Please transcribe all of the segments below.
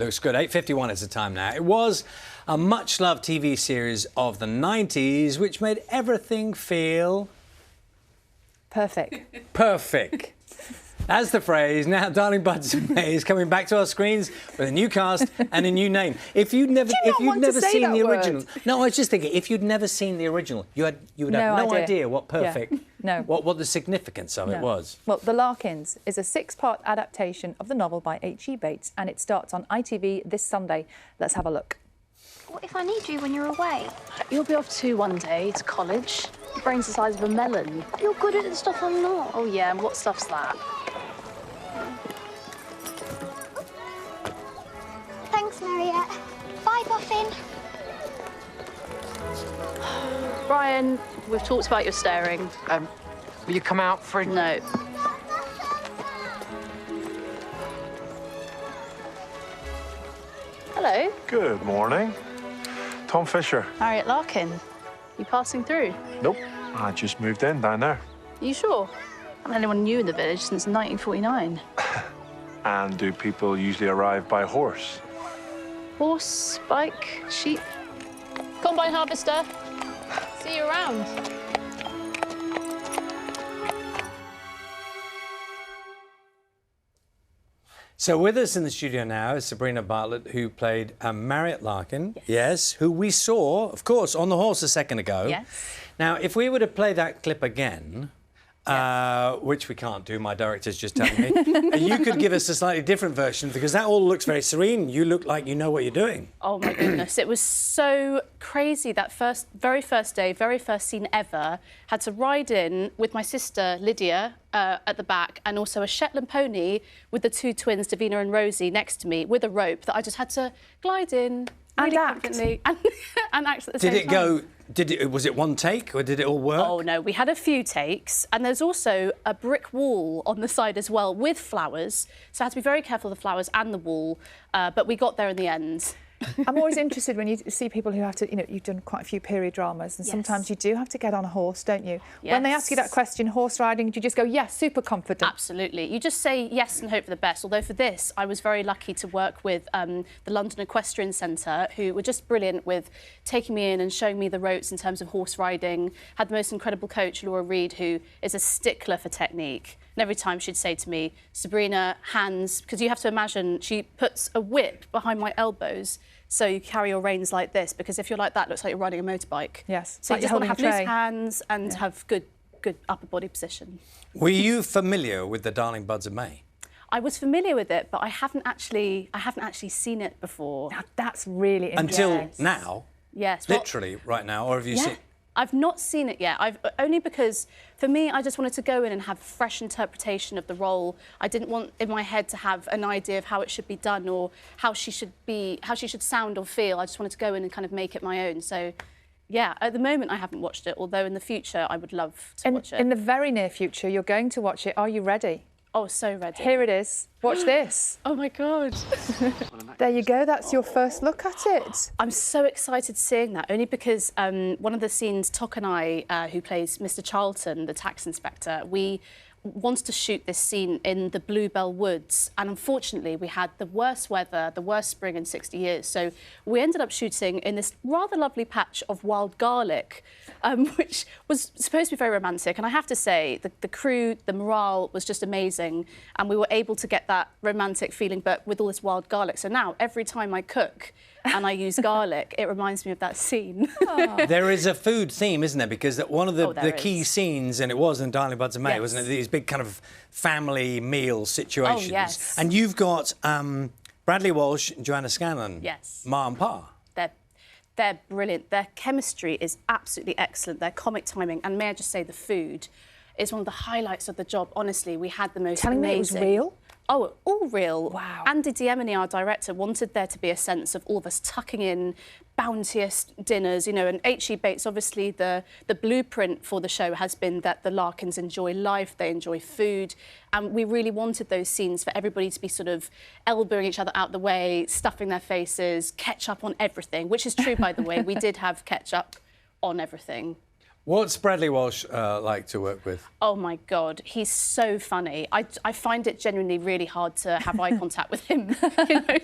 Looks good. 8:51 is the time now. It was a much-loved TV series of the 90s, which made everything feel... perfect. Perfect. That's the phrase. Now, Darling Buds May is coming back to our screens with a new cast and a new name. If you'd never seen the original, no, I was just thinking, if you'd never seen the original, you would have no idea what perfect, what the significance of it was. Well, The Larkins is a 6-part adaptation of the novel by H.E. Bates, and it starts on ITV this Sunday. Let's have a look. What if I need you when you're away? You'll be off too one day to college. Your brain's the size of a melon. You're good at the stuff I'm not. Oh, yeah, and what stuff's that? Thanks, Mariette. Bye, Boffin. Brian, we've talked about your staring. Will you come out for a... No. Hello. Good morning. Tom Fisher. Harriet Larkin. You passing through? Nope. I just moved in down there. Are you sure? I haven't had anyone new in the village since 1949. And do people usually arrive by horse? Horse, bike, sheep. Combine harvester. See you around. So with us in the studio now is Sabrina Bartlett, who played Mariette Larkin, yes, who we saw, of course, on the horse a second ago. Yes. Now, if we were to play that clip again, which we can't do, my director's just telling me, you could give us a slightly different version, because that all looks very serene. You look like you know what you're doing. Oh, my goodness. It was so crazy, that very first day, very first scene ever. Had to ride in with my sister, Lydia, at the back, and also a Shetland pony with the 2 twins, Davina and Rosie, next to me, with a rope that I just had to glide in really confidently and act at the same time. Was it one take, or did it all work? Oh, no, we had a few takes, and there's also a brick wall on the side as well with flowers, so I had to be very careful of the flowers and the wall, but we got there in the end. I'm always interested when you see people who have to, you've done quite a few period dramas, and sometimes you do have to get on a horse, don't you? Yes. When they ask you that question, horse riding, do you just go, yes, super confident? Absolutely. You just say yes and hope for the best. Although for this, I was very lucky to work with the London Equestrian Centre, who were just brilliant with taking me in and showing me the ropes in terms of horse riding. Had the most incredible coach, Laura Reid, who is a stickler for technique. And every time she'd say to me, Sabrina, hands, because you have to imagine she puts a whip behind my elbows, so you carry your reins like this, because if you're like that, it looks like you're riding a motorbike. Yes. So like you just want to have loose hands and have good upper body position. Were you familiar with the Darling Buds of May? I was familiar with it, but I haven't actually seen it before. Now, that's really interesting. Until now? Yes. Literally right now, or have you seen... I've not seen it yet. Only because, for me, I just wanted to go in and have a fresh interpretation of the role. I didn't want in my head to have an idea of how it should be done or how she should sound or feel. I just wanted to go in and kind of make it my own. So, yeah, at the moment I haven't watched it, although in the future I would love to watch it. In the very near future, you're going to watch it. Are you ready? Oh, so ready. Here it is. Watch this. Oh, my God. There you go. That's your first look at it. I'm so excited seeing that, only because one of the scenes, Tok and I, who plays Mr. Charlton, the tax inspector, we wanted to shoot this scene in the Bluebell Woods, and unfortunately we had the worst weather, the worst spring in 60 years, so we ended up shooting in this rather lovely patch of wild garlic, which was supposed to be very romantic, and I have to say the crew, the morale was just amazing, and we were able to get that romantic feeling, but with all this wild garlic. So now every time I cook and I use garlic, it reminds me of that scene. There is a food theme, isn't there? Because one of the key scenes, and it was in Darling Buds of May, wasn't it? These big kind of family meal situations. Oh, yes. And you've got Bradley Walsh and Joanna Scanlon. Yes. Ma and Pa. They're brilliant. Their chemistry is absolutely excellent. Their comic timing, and may I just say, the food is one of the highlights of the job. Honestly, we had the most amazing... Telling me it was real? Oh, all real. Wow. Andy Diemini, our director, wanted there to be a sense of all of us tucking in bounteous dinners, and H.E. Bates, obviously the blueprint for the show has been that the Larkins enjoy life, they enjoy food, and we really wanted those scenes for everybody to be sort of elbowing each other out the way, stuffing their faces, ketchup on everything, which is true, by the way. We did have ketchup on everything. What's Bradley Walsh like to work with? Oh my God, he's so funny. I find it genuinely really hard to have eye contact with him.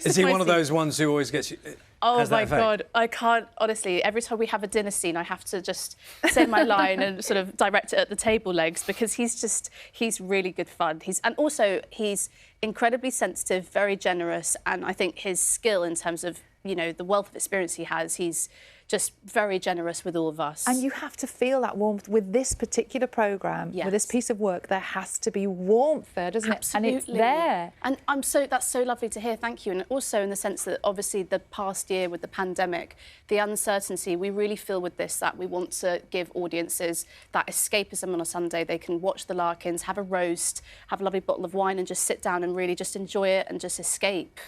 Is he one of those ones who always gets you? Oh my God, I can't, honestly, every time we have a dinner scene, I have to just say my line and sort of direct it at the table legs, because he's really good fun. And also he's incredibly sensitive, very generous, and I think his skill in terms of, the wealth of experience he has, he's just very generous with all of us. And you have to feel that warmth with this particular programme, with this piece of work. There has to be warmth there, doesn't Absolutely. it? And it's there. And that's so lovely to hear, thank you. And also in the sense that obviously the past year with the pandemic, the uncertainty, we really feel with this that we want to give audiences that escapism on a Sunday. They can watch the Larkins, have a roast, have a lovely bottle of wine and just sit down and really just enjoy it and just escape.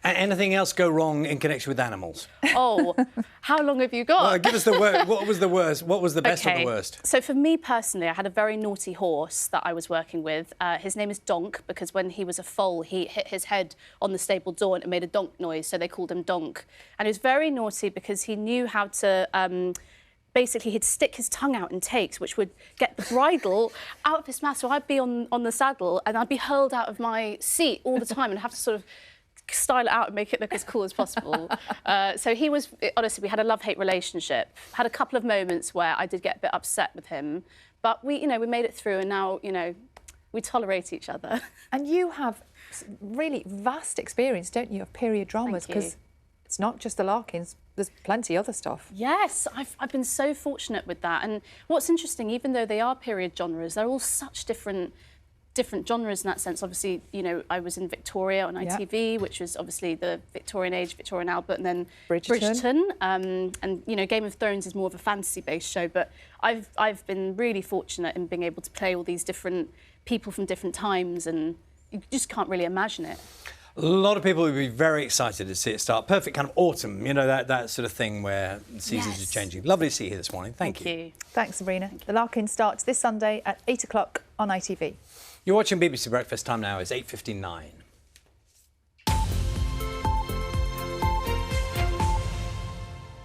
Anything else go wrong in connection with animals? Oh, how long have you got? Well, give us the worst. What was the worst? What was the best of the worst? So for me personally, I had a very naughty horse that I was working with. His name is Donk, because when he was a foal, he hit his head on the stable door and it made a donk noise, so they called him Donk. And he was very naughty because he knew how to... basically, he'd stick his tongue out in takes, which would get the bridle out of his mouth. So I'd be on the saddle and I'd be hurled out of my seat all the time and have to sort of style it out and make it look as cool as possible. So he was, honestly, we had a love-hate relationship. Had a couple of moments where I did get a bit upset with him, but we made it through, and now, we tolerate each other. And you have really vast experience, don't you, of period dramas? Because it's not just the Larkins, there's plenty other stuff. Yes, I've been so fortunate with that. And what's interesting, even though they are period genres, they're all such different genres in that sense. Obviously, I was in Victoria on ITV, which was obviously the Victorian age, Victorian Albert, and then Bridgerton. And Game of Thrones is more of a fantasy-based show, but I've been really fortunate in being able to play all these different people from different times, and you just can't really imagine it. A lot of people would be very excited to see it start. Perfect kind of autumn, that sort of thing where seasons are changing. Lovely to see you here this morning. Thank you. Thanks, Sabrina. The Larkins starts this Sunday at 8 o'clock on ITV. You're watching BBC Breakfast. Time now is 8:59.